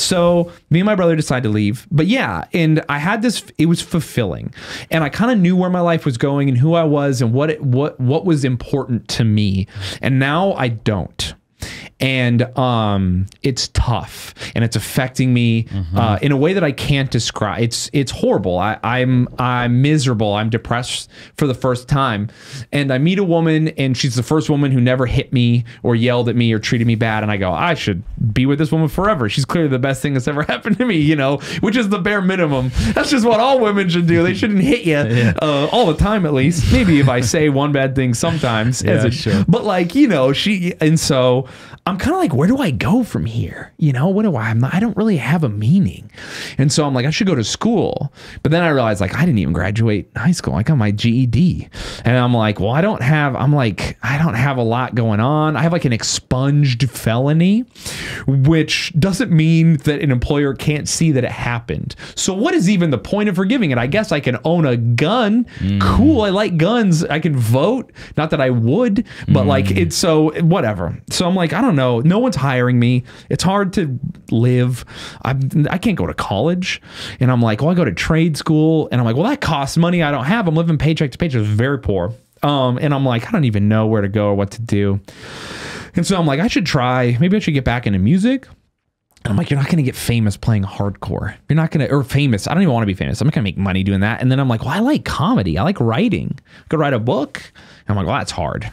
So me and my brother decided to leave. But yeah, and I had this, it was fulfilling. And I kind of knew where my life was going and who I was and what was important to me. And now I don't. And it's tough and it's affecting me in a way that I can't describe. It's horrible. I'm miserable. I'm depressed for the first time. And I meet a woman and she's the first woman who never hit me or yelled at me or treated me bad. And I go, I should be with this woman forever. She's clearly the best thing that's ever happened to me, you know, which is the bare minimum. That's just what all women should do. They shouldn't hit you all the time, at least. Maybe if I say one bad thing sometimes. Sure. But like, you know, and so I'm kind of like, where do I go from here? You know, what do I don't really have a meaning. And so I'm like, I should go to school. But then I realized like, I didn't even graduate high school. I got my GED. And I'm like, well, I don't have a lot going on. I have like an expunged felony, which doesn't mean that an employer can't see that it happened. So what is even the point of forgiving it? I guess I can own a gun. Cool. I like guns. I can vote. Not that I would, but like it's so whatever. So I'm like, I don't know. No one's hiring me. It's hard to live. I can't go to college. And I'm like, well, I go to trade school. And I'm like, well, that costs money I don't have. I'm living paycheck to paycheck. It's very poor. And I'm like, I don't even know where to go or what to do. And so I'm like, I should try. Maybe I should get back into music. And I'm like, you're not going to get famous playing hardcore. You're not going to, or famous. I don't even want to be famous. I'm not going to make money doing that. And then I'm like, well, I like comedy. I like writing. I could write a book. And I'm like, well, that's hard.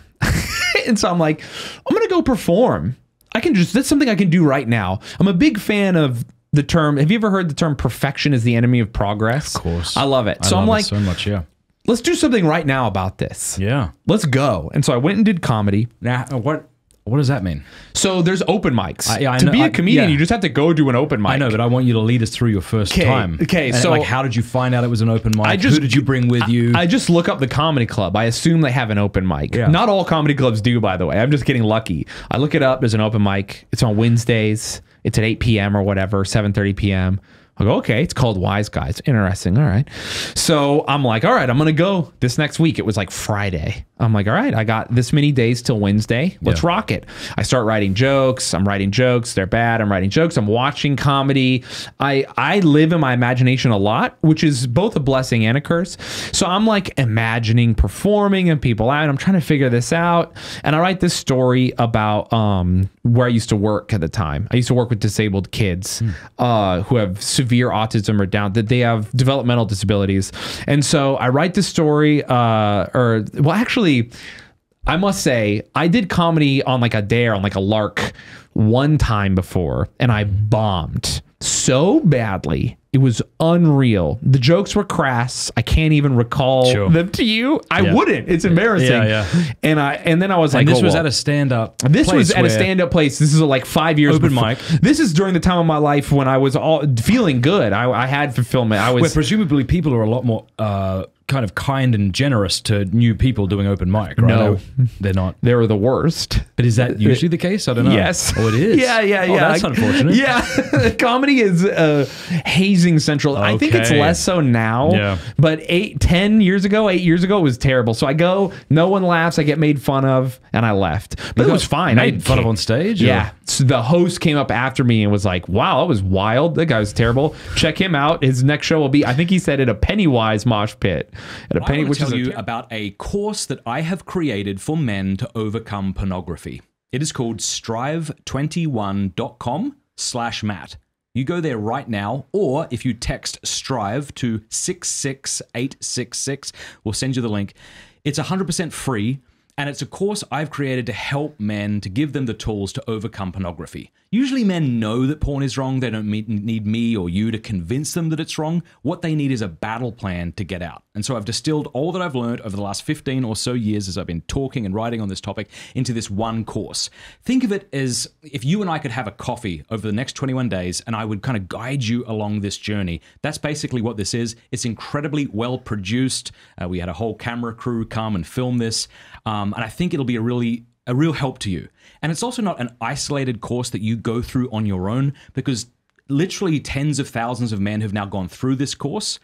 And so I'm like, I'm going to go perform. That's something I can do right now. I'm a big fan of the term. Have you ever heard the term perfection is the enemy of progress? Of course. I love it. So I I'm love like, it so much, yeah. Let's do something right now about this. Yeah. Let's go. And so I went and did comedy. Now, what does that mean? So there's open mics. To be a comedian, you just have to go do an open mic. I know, but I want you to lead us through your first time. Okay, and so like, how did you find out it was an open mic? Who did you bring with you? I just look up the comedy club. I assume they have an open mic. Yeah. Not all comedy clubs do, by the way. I'm just getting lucky. I look it up. There's an open mic. It's on Wednesdays. It's at 8 p.m. or whatever, 7:30 p.m. I go, okay, it's called Wise Guys. Interesting. All right. So I'm like, all right, I'm going to go this next week. It was like Friday. I'm like, all right, I got this many days till Wednesday. Let's rock it. I start writing jokes. I'm writing jokes. They're bad. I'm writing jokes. I'm watching comedy. I live in my imagination a lot, which is both a blessing and a curse. So I'm like imagining performing and people out. I'm trying to figure this out. And I write this story about where I used to work at the time. I used to work with disabled kids who have severe autism or down, that they have developmental disabilities. And so I write this story, actually, I must say, I did comedy on like a dare, on like a lark one time before, and I bombed so badly. It was unreal. The jokes were crass. I can't even recall them to you. I wouldn't. It's embarrassing. And then I was like, this was at a stand-up. This was at a stand-up place. This is like 5 years open before. mic. This is during the time of my life when I was all feeling good. I had fulfillment. Where presumably people are a lot more kind of kind and generous to new people doing open mic, right? No, they're not. They're the worst. But is that usually the case? I don't know. Yes. Oh, it is? Yeah. Oh, that's unfortunate. Yeah. Comedy is hazing central. I think it's less so now. Yeah. But 8 years ago, it was terrible. So I go, no one laughs. I get made fun of, and I left. But it was fine. Made fun of on stage? Yeah. So the host came up after me and was like, wow, that was wild. That guy was terrible. Check him out. His next show will be, I think he said, at a Pennywise mosh pit. I want to tell you about a course that I have created for men to overcome pornography. It is called strive21.com/Matt. You go there right now, or if you text STRIVE to 66866, we'll send you the link. It's 100% free, and it's a course I've created to help men, to give them the tools to overcome pornography. Usually men know that porn is wrong. They don't need me or you to convince them that it's wrong. What they need is a battle plan to get out. And so I've distilled all that I've learned over the last 15 or so years as I've been talking and writing on this topic into this one course. Think of it as if you and I could have a coffee over the next 21 days and I would kind of guide you along this journey. That's basically what this is. It's incredibly well produced. We had a whole camera crew come and film this. And I think it'll be a real help to you. And it's also not an isolated course that you go through on your own, because literally tens of thousands of men have now gone through this course.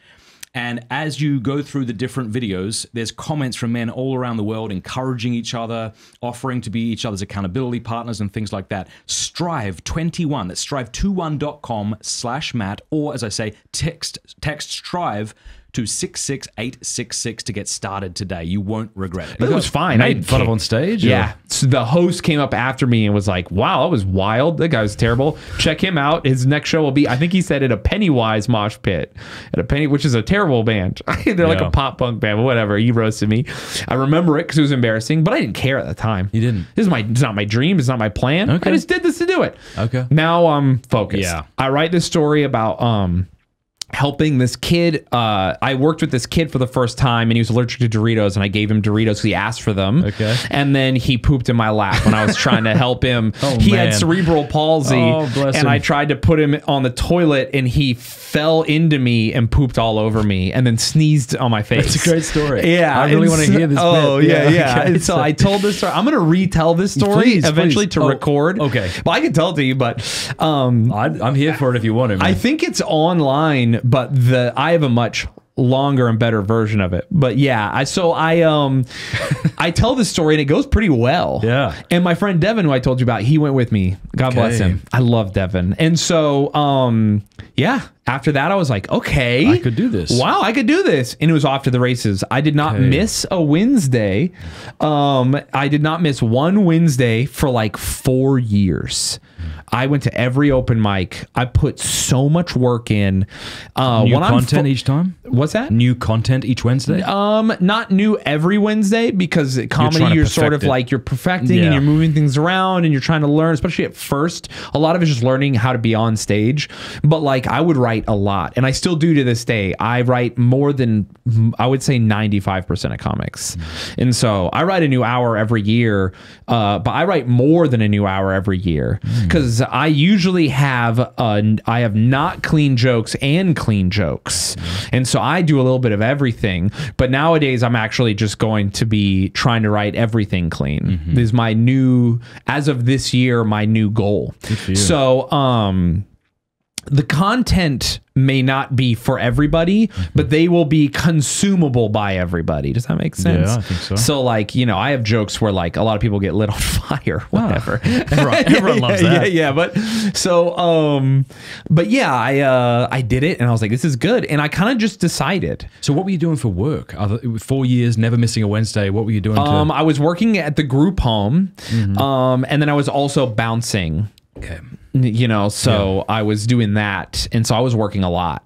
And as you go through the different videos, there's comments from men all around the world encouraging each other, offering to be each other's accountability partners and things like that. Strive21, that's strive21.com/Matt, or as I say, text Strive to 66866 to get started today. You won't regret it. But it was fine. I Made fun of on stage? Yeah. So the host came up after me and was like, wow, that was wild. That guy was terrible. Check him out. His next show will be, I think he said, at a Pennywise mosh pit. Which is a terrible band. They're like a pop punk band, but whatever. He roasted me. I remember it because it was embarrassing, but I didn't care at the time. You didn't? It's not my dream. It's not my plan. Okay. I just did this to do it. Okay. Now I'm focused. Yeah. I write this story about helping this kid. I worked with this kid for the first time, and he was allergic to Doritos, and I gave him Doritos because he asked for them. Okay. And then he pooped in my lap when I was trying to help him. Oh, he man. had cerebral palsy, Oh, bless and him. I tried to put him on the toilet, and he fell into me and pooped all over me, and then sneezed on my face. That's a great story. Yeah, I really want to hear this Oh bit. yeah. Okay, And so I told this story. I'm going to retell this story Please, eventually please. to Oh, record. okay. Well, I can tell it to you, but I'm here for it if you want to, man. I think it's online, but I have a much longer and better version of it. But yeah, I tell this story and it goes pretty well. Yeah. And my friend Devin, who I told you about, he went with me. God bless Okay. him. I love Devin. And so yeah, after that I was like, okay, I could do this. Wow, I could do this. And it was off to the races. I did not Okay. miss a Wednesday. I did not miss one Wednesday for like 4 years. I went to every open mic. I put so much work in. New content each time? What's that? New content each Wednesday? Not new every Wednesday, because comedy, trying to you're sort of perfect it. like, you're perfecting Yeah. and you're moving things around and you're trying to learn, especially at first. A lot of it's just learning how to be on stage. But like, I would write a lot, and I still do to this day. I write more than, I would say, 95% of comics. And so I write a new hour every year, but I write more than a new hour every year, because I usually have I have not clean jokes and clean jokes. And so I do a little bit of everything, but nowadays I'm actually just going to be trying to write everything clean. This is my new, as of this year, my new goal. So the content may not be for everybody, but they will be consumable by everybody. Does that make sense? Yeah, I think so. So like, you know, I have jokes where like a lot of people get lit on fire, whatever. Everyone loves that. Yeah. But so, but yeah, I did it and I was like, this is good. And I kind of just decided. So what were you doing for work? 4 years, never missing a Wednesday. What were you doing? I was working at the group home. And then I was also bouncing. Okay. You know, so I was doing that, and so I was working a lot.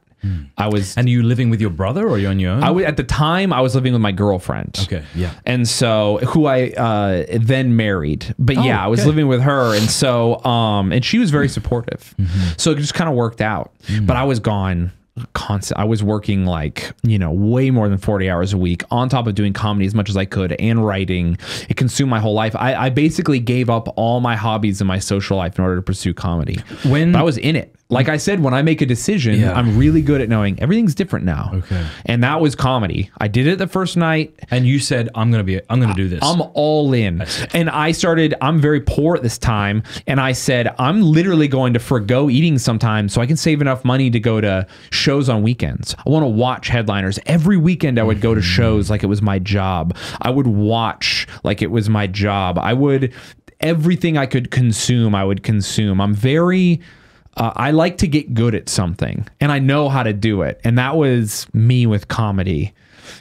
I was, And are you living with your brother, or are you on your own? at the time I was living with my girlfriend. Okay, yeah. And so who I then married, but yeah, I was okay. living with her, and so and she was very supportive. So it just kind of worked out. But I was gone constant. I was working like, you know, way more than 40 hours a week on top of doing comedy as much as I could and writing. It consumed my whole life. I basically gave up all my hobbies and my social life in order to pursue comedy. But I was in it. Like I said, when I make a decision, Yeah. I'm really good at knowing everything's different now. Okay. And that was comedy. I did it the first night. And you said, I'm going to do this. I'm all in. And I'm very poor at this time. And I said, I'm literally going to forgo eating sometimes so I can save enough money to go to shows on weekends. I want to watch headliners. Every weekend I would go to shows like it was my job. I would watch like it was my job. Everything I could consume, I would consume. I'm very... I like to get good at something, and I know how to do it. And that was me with comedy.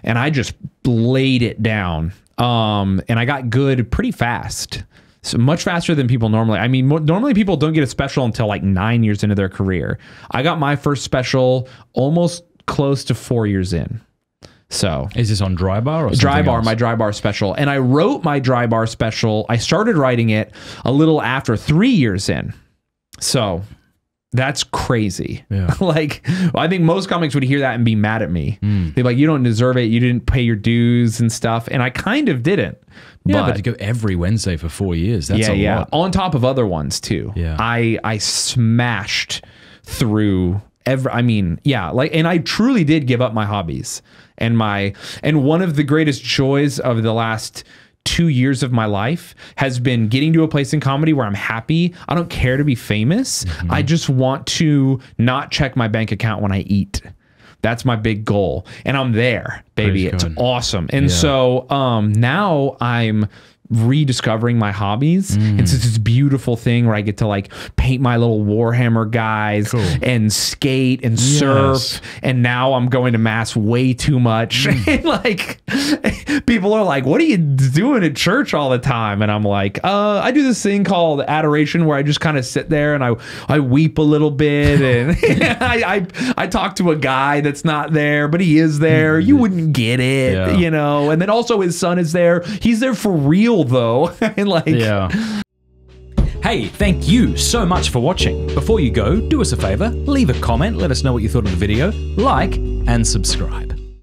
And I just laid it down. And I got good pretty fast. So much faster than people normally. I mean, normally people don't get a special until like 9 years into their career. I got my first special almost close to 4 years in. So Is this on Dry Bar or something Dry Bar, else? my Dry Bar special. And I wrote my Dry Bar special. I started writing it a little after 3 years in. So... that's crazy. Yeah. Like, I think most comics would hear that and be mad at me. They'd be like, you don't deserve it. You didn't pay your dues and stuff. And I kind of didn't. Yeah, but to go every Wednesday for 4 years, that's a lot. On top of other ones too. Yeah. I smashed through and I truly did give up my hobbies and one of the greatest joys of the last 2 years of my life has been getting to a place in comedy where I'm happy. I don't care to be famous. I just want to not check my bank account when I eat. That's my big goal. And I'm there, baby. Praise It's God. awesome. And so now I'm rediscovering my hobbies. It's just this beautiful thing where I get to like paint my little Warhammer guys and skate and surf. And now I'm going to mass way too much. And like people are like, what are you doing at church all the time? And I'm like, I do this thing called adoration where I just kind of sit there and I weep a little bit and I talk to a guy that's not there, but he is there. You wouldn't get it, you know? And then also his son is there. He's there for real though. And like, Hey, thank you so much for watching. Before you go, do us a favor, leave a comment, let us know what you thought of the video, like, and subscribe.